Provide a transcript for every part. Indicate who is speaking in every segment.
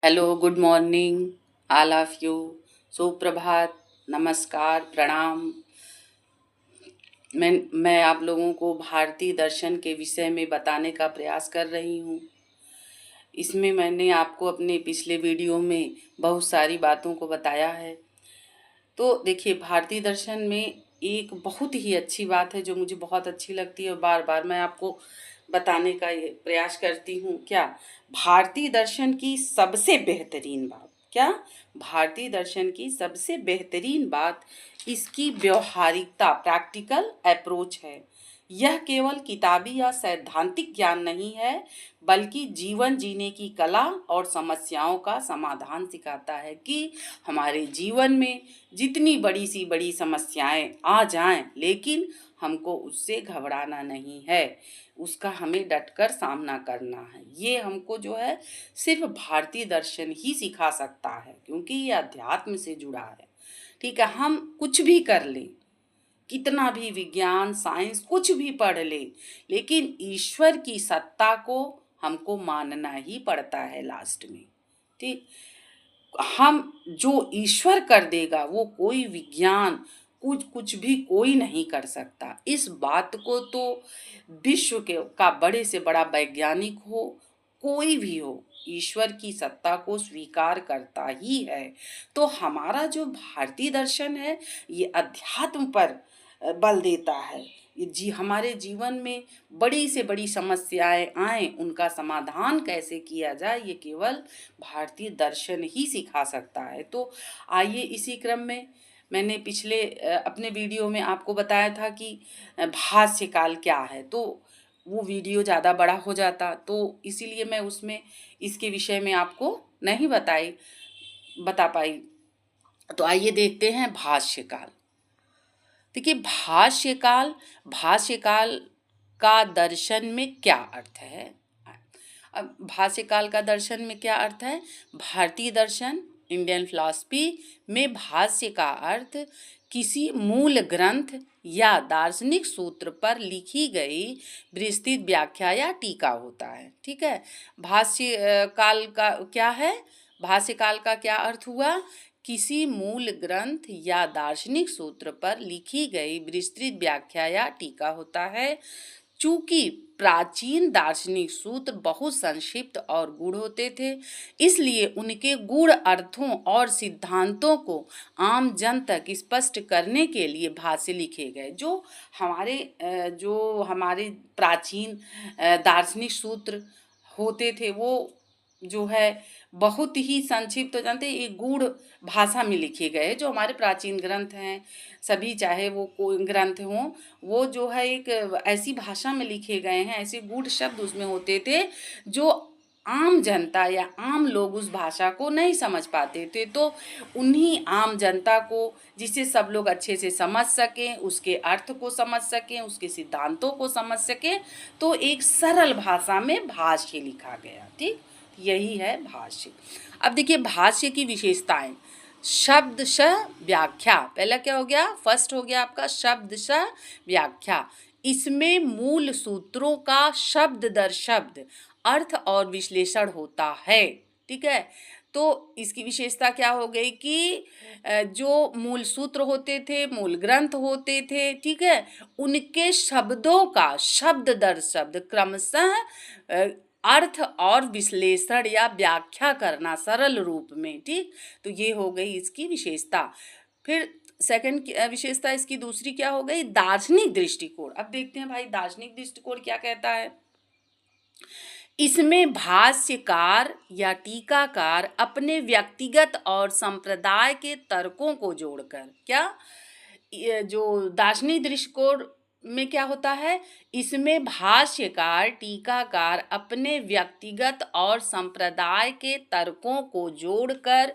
Speaker 1: Hello, good morning all of you. सुप्रभात, नमस्कार, प्रणाम। मैं आप लोगों को भारतीय दर्शन के विषय में बताने का प्रयास कर रही हूँ। इसमें मैंने आपको अपने पिछले वीडियो में बहुत सारी बातों को बताया है। तो देखिए, भारतीय दर्शन में एक बहुत ही अच्छी बात है जो मुझे बहुत अच्छी लगती है और बार बार मैं आपको बताने का ये प्रयास करती हूँ। क्या भारतीय दर्शन की सबसे बेहतरीन बात, क्या भारतीय दर्शन की सबसे बेहतरीन बात इसकी व्यवहारिकता, प्रैक्टिकल अप्रोच है। यह केवल किताबी या सैद्धांतिक ज्ञान नहीं है, बल्कि जीवन जीने की कला और समस्याओं का समाधान सिखाता है कि हमारे जीवन में जितनी बड़ी सी बड़ी समस्याएं आ जाएं, लेकिन हमको उससे घबराना नहीं है, उसका हमें डटकर सामना करना है। ये हमको जो है सिर्फ भारतीय दर्शन ही सिखा सकता है, क्योंकि ये अध्यात्म से जुड़ा है। ठीक है, हम कुछ भी कर लें, कितना भी विज्ञान साइंस कुछ भी पढ़ ले, लेकिन ईश्वर की सत्ता को हमको मानना ही पड़ता है लास्ट में। ठीक, हम जो ईश्वर कर देगा वो कोई विज्ञान कुछ कुछ भी कोई नहीं कर सकता। इस बात को तो विश्व के का बड़े से बड़ा वैज्ञानिक हो, कोई भी हो, ईश्वर की सत्ता को स्वीकार करता ही है। तो हमारा जो भारतीय दर्शन है ये अध्यात्म पर बल देता है। ये हमारे जीवन में बड़ी से बड़ी समस्याएं आए, उनका समाधान कैसे किया जाए, ये केवल भारतीय दर्शन ही सिखा सकता है। तो आइए, इसी क्रम में मैंने पिछले अपने वीडियो में आपको बताया था कि भाष्य काल क्या है, तो वो वीडियो ज़्यादा बड़ा हो जाता, तो इसीलिए मैं उसमें इसके विषय में आपको नहीं बता पाई। तो आइए देखते हैं भाष्य काल। देखिए, भाष्यकाल का दर्शन में क्या अर्थ है। अब भाष्यकाल का दर्शन में क्या अर्थ है। भारतीय दर्शन, इंडियन फिलॉसफी में भाष्य का अर्थ किसी मूल ग्रंथ या दार्शनिक सूत्र पर लिखी गई विस्तृत व्याख्या या टीका होता है। ठीक है, भाष्य काल का क्या है। भाष्य काल का क्या अर्थ हुआ, किसी मूल ग्रंथ या दार्शनिक सूत्र पर लिखी गई विस्तृत व्याख्या या टीका होता है। चूंकि प्राचीन दार्शनिक सूत्र बहुत संक्षिप्त और गूढ़ होते थे, इसलिए उनके गूढ़ अर्थों और सिद्धांतों को आम जन तक स्पष्ट करने के लिए भाष्य लिखे गए। जो हमारे प्राचीन दार्शनिक सूत्र होते थे, वो जो है बहुत ही संक्षिप्त, तो जानते एक गूढ़ भाषा में लिखे गए। जो हमारे प्राचीन ग्रंथ हैं सभी, चाहे वो कोई ग्रंथ हों, वो जो है एक ऐसी भाषा में लिखे गए हैं, ऐसे गूढ़ शब्द उसमें होते थे जो आम जनता या आम लोग उस भाषा को नहीं समझ पाते थे। तो उन्हीं आम जनता को, जिसे सब लोग अच्छे से समझ सकें, उसके अर्थ को समझ सकें, उसके सिद्धांतों को समझ सकें, तो एक सरल भाषा में भाष्य लिखा गया। ठीक, यही है भाष्य। अब देखिए, भाष्य की विशेषताएं। शब्दश व्याख्या, पहला क्या हो गया, फर्स्ट हो गया आपका शब्दश व्याख्या। इसमें मूल सूत्रों का शब्द दर शब्द अर्थ और विश्लेषण होता है। ठीक है, तो इसकी विशेषता क्या हो गई कि जो मूल सूत्र होते थे, मूल ग्रंथ होते थे, ठीक है, उनके शब्दों का शब्द दर शब्द क्रमशः अर्थ और विश्लेषण या व्याख्या करना सरल रूप में। ठीक, तो ये हो गई इसकी विशेषता। फिर सेकंड विशेषता इसकी दूसरी क्या हो गई, दार्शनिक दृष्टिकोण। अब देखते हैं भाई, दार्शनिक दृष्टिकोण क्या कहता है। इसमें भाष्यकार या टीकाकार अपने व्यक्तिगत और संप्रदाय के तर्कों को जोड़कर, क्या जो दार्शनिक दृष्टिकोण में क्या होता है, इसमें भाष्यकार टीकाकार अपने व्यक्तिगत और संप्रदाय के तर्कों को जोड़कर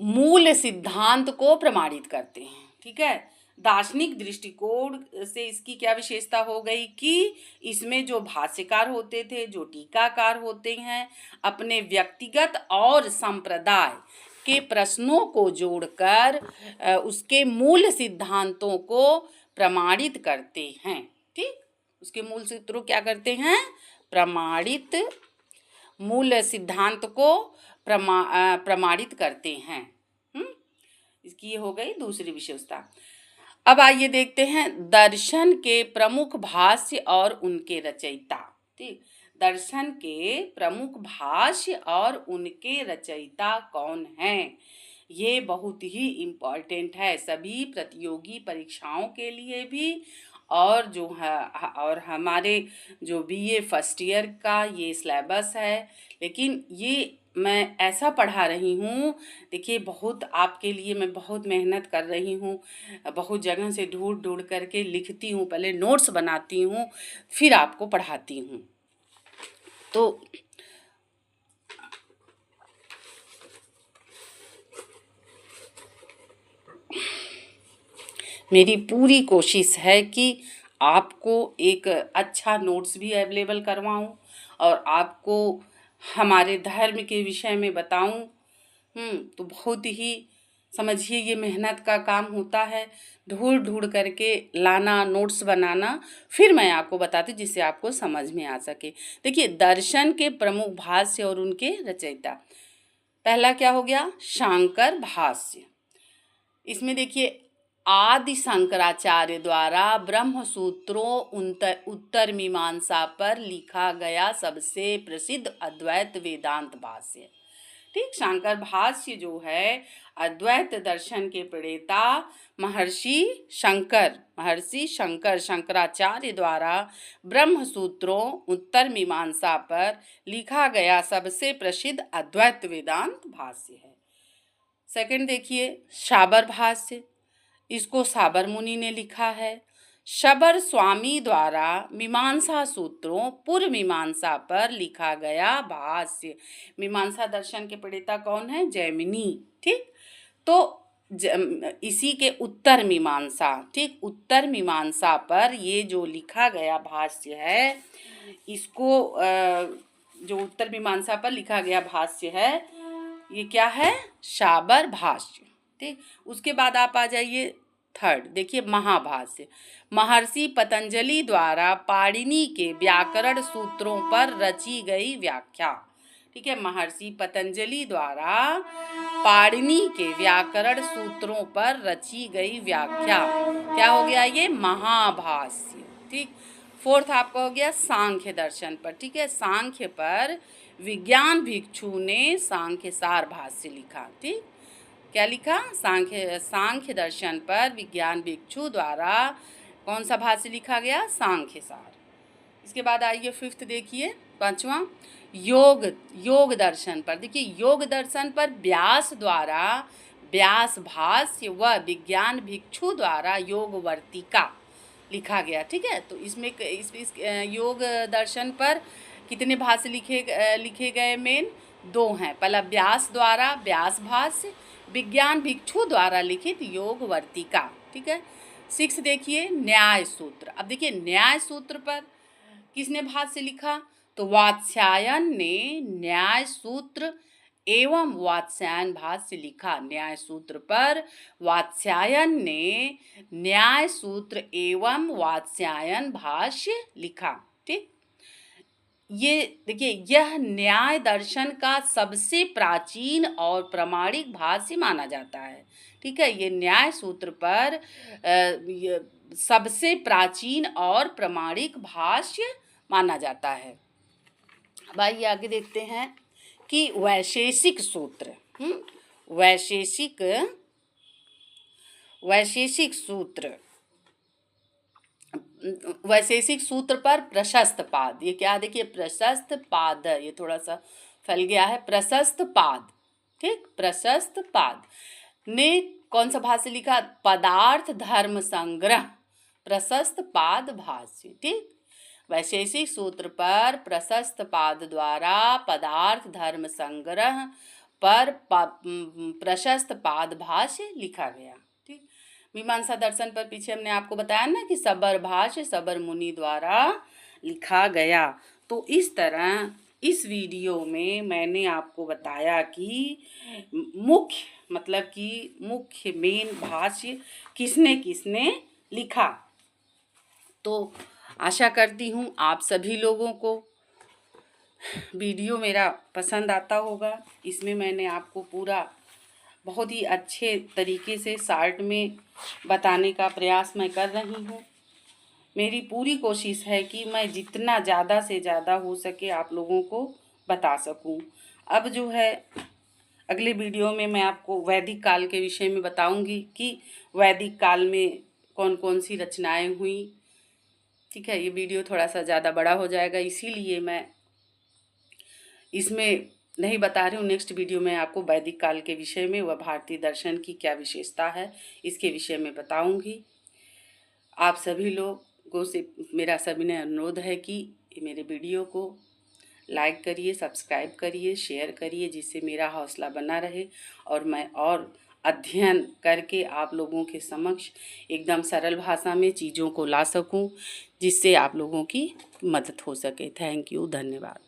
Speaker 1: मूल सिद्धांत को प्रमाणित करते हैं। ठीक है, दार्शनिक दृष्टिकोण से इसकी क्या विशेषता हो गई कि इसमें जो भाष्यकार होते थे, जो टीकाकार होते हैं, अपने व्यक्तिगत और संप्रदाय के प्रश्नों को जोड़कर उसके मूल सिद्धांतों को प्रमाणित करते हैं। ठीक, उसके मूल सूत्रों क्या करते हैं, प्रमाणित मूल सिद्धांत को प्रमाणित करते हैं। इसकी ये हो गई दूसरी विशेषता। अब आइए देखते हैं दर्शन के प्रमुख भाष्य और उनके रचयिता। ठीक, दर्शन के प्रमुख भाष्य और उनके रचयिता कौन हैं, ये बहुत ही इम्पोर्टेंट है सभी प्रतियोगी परीक्षाओं के लिए भी, और जो है और हमारे जो बीए फर्स्ट ईयर का ये सिलेबस है। लेकिन ये मैं ऐसा पढ़ा रही हूँ, देखिए बहुत आपके लिए मैं बहुत मेहनत कर रही हूँ, बहुत जगह से ढूंढ ढूंढ करके लिखती हूँ, पहले नोट्स बनाती हूँ, फिर आपको पढ़ाती हूँ। तो मेरी पूरी कोशिश है कि आपको एक अच्छा नोट्स भी अवेलेबल करवाऊँ और आपको हमारे धर्म के विषय में बताऊँ। तो बहुत ही समझिए ये मेहनत का काम होता है, ढूंढ ढूंढ करके लाना, नोट्स बनाना, फिर मैं आपको बताती जिससे आपको समझ में आ सके। देखिए दर्शन के प्रमुख भाष्य और उनके रचयिता। पहला क्या हो गया, शांकर भाष्य। इसमें देखिए आदि शंकराचार्य द्वारा ब्रह्म सूत्रों उत्तर मीमांसा पर लिखा गया सबसे प्रसिद्ध अद्वैत वेदांत भाष्य। ठीक, शंकर भाष्य जो है अद्वैत दर्शन के प्रणेता महर्षि शंकर शंकराचार्य द्वारा ब्रह्म सूत्रों उत्तर मीमांसा पर लिखा गया सबसे प्रसिद्ध अद्वैत वेदांत भाष्य है। सेकंड देखिए शाबर भाष्य, इसको साबर मुनि ने लिखा है। शबर स्वामी द्वारा मीमांसा सूत्रों पूर्व मीमांसा पर लिखा गया भाष्य। मीमांसा दर्शन के प्रणेता कौन है, जैमिनी। ठीक, तो इसी के उत्तर मीमांसा, ठीक, उत्तर मीमांसा पर ये जो लिखा गया भाष्य है, इसको जो उत्तर मीमांसा पर लिखा गया भाष्य है, ये क्या है, शाबर भाष्य। ठीक, उसके बाद आप आ जाइए थर्ड, देखिए महाभाष्य। महर्षि पतंजलि द्वारा पाणिनि के व्याकरण सूत्रों पर रची गई व्याख्या। ठीक है, महर्षि पतंजलि द्वारा पाणिनि के व्याकरण सूत्रों पर रची गई व्याख्या, क्या हो गया, ये महाभाष्य। ठीक, फोर्थ आपका हो गया सांख्य दर्शन पर। ठीक है, सांख्य पर विज्ञान भिक्षु ने सांख्य सार भाष्य लिखा। ठीक, क्या लिखा, सांख्य दर्शन पर विज्ञान भिक्षु द्वारा कौन सा भाष्य लिखा गया, सांख्य सार। इसके बाद आइए फिफ्थ देखिए, पांचवा योग दर्शन पर। देखिए योग दर्शन पर व्यास द्वारा व्यास भाष्य व विज्ञान भिक्षु द्वारा योग वर्तिका लिखा गया। ठीक है, तो इसमें इस योग दर्शन पर कितने भाष्य लिखे गए, मेन दो हैं। पहला व्यास द्वारा व्यास भाष्य, विज्ञान भिक्षु द्वारा लिखित योग वर्तिका। ठीक है, सिक्स देखिए न्याय सूत्र। अब देखिए न्याय सूत्र पर किसने भाष्य लिखा, तो वात्स्यायन ने न्याय सूत्र एवं वात्स्यायन भाष्य लिखा। न्याय सूत्र पर वात्स्यायन ने न्याय सूत्र एवं वात्स्यायन भाष्य लिखा। ठीक, ये देखिए यह न्याय दर्शन का सबसे प्राचीन और प्रामाणिक भाष्य माना जाता है। ठीक है, ये न्याय सूत्र पर सबसे प्राचीन और प्रामाणिक भाष्य माना जाता है। अब आइए आगे देखते हैं कि वैशेषिक सूत्र, वैशेषिक सूत्र पर प्रशस्त पाद, ये क्या, देखिए प्रशस्त पाद, ये थोड़ा सा फैल गया है, प्रशस्त पाद। ठीक, प्रशस्त पाद ने कौन सा भाष्य लिखा, पदार्थ धर्म संग्रह प्रशस्त पाद भाष्य। ठीक, वैशेषिक सूत्र पर प्रशस्त पाद द्वारा पदार्थ धर्म संग्रह पर प्रशस्त पाद भाष्य लिखा गया। ठीक, मीमांसा दर्शन पर पीछे हमने आपको बताया ना कि सबर भाष्य सबर मुनि द्वारा लिखा गया। तो इस तरह इस वीडियो में मैंने आपको बताया कि मुख्य मेन भाष्य किसने किसने लिखा। तो आशा करती हूँ आप सभी लोगों को वीडियो मेरा पसंद आता होगा। इसमें मैंने आपको पूरा बहुत ही अच्छे तरीके से शॉर्ट में बताने का प्रयास मैं कर रही हूँ। मेरी पूरी कोशिश है कि मैं जितना ज़्यादा से ज़्यादा हो सके आप लोगों को बता सकूं। अब जो है अगले वीडियो में मैं आपको वैदिक काल के विषय में बताऊंगी कि वैदिक काल में कौन कौन सी रचनाएं हुई। ठीक है, ये वीडियो थोड़ा सा ज़्यादा बड़ा हो जाएगा, इसीलिए मैं इसमें नहीं बता रही हूँ। नेक्स्ट वीडियो में आपको वैदिक काल के विषय में व भारतीय दर्शन की क्या विशेषता है इसके विषय में बताऊंगी। आप सभी लोगों से मेरा सविनय अनुरोध है कि मेरे वीडियो को लाइक करिए, सब्सक्राइब करिए, शेयर करिए, जिससे मेरा हौसला बना रहे और मैं और अध्ययन करके आप लोगों के समक्ष एकदम सरल भाषा में चीज़ों को ला सकूं, जिससे आप लोगों की मदद हो सके। थैंक यू, धन्यवाद।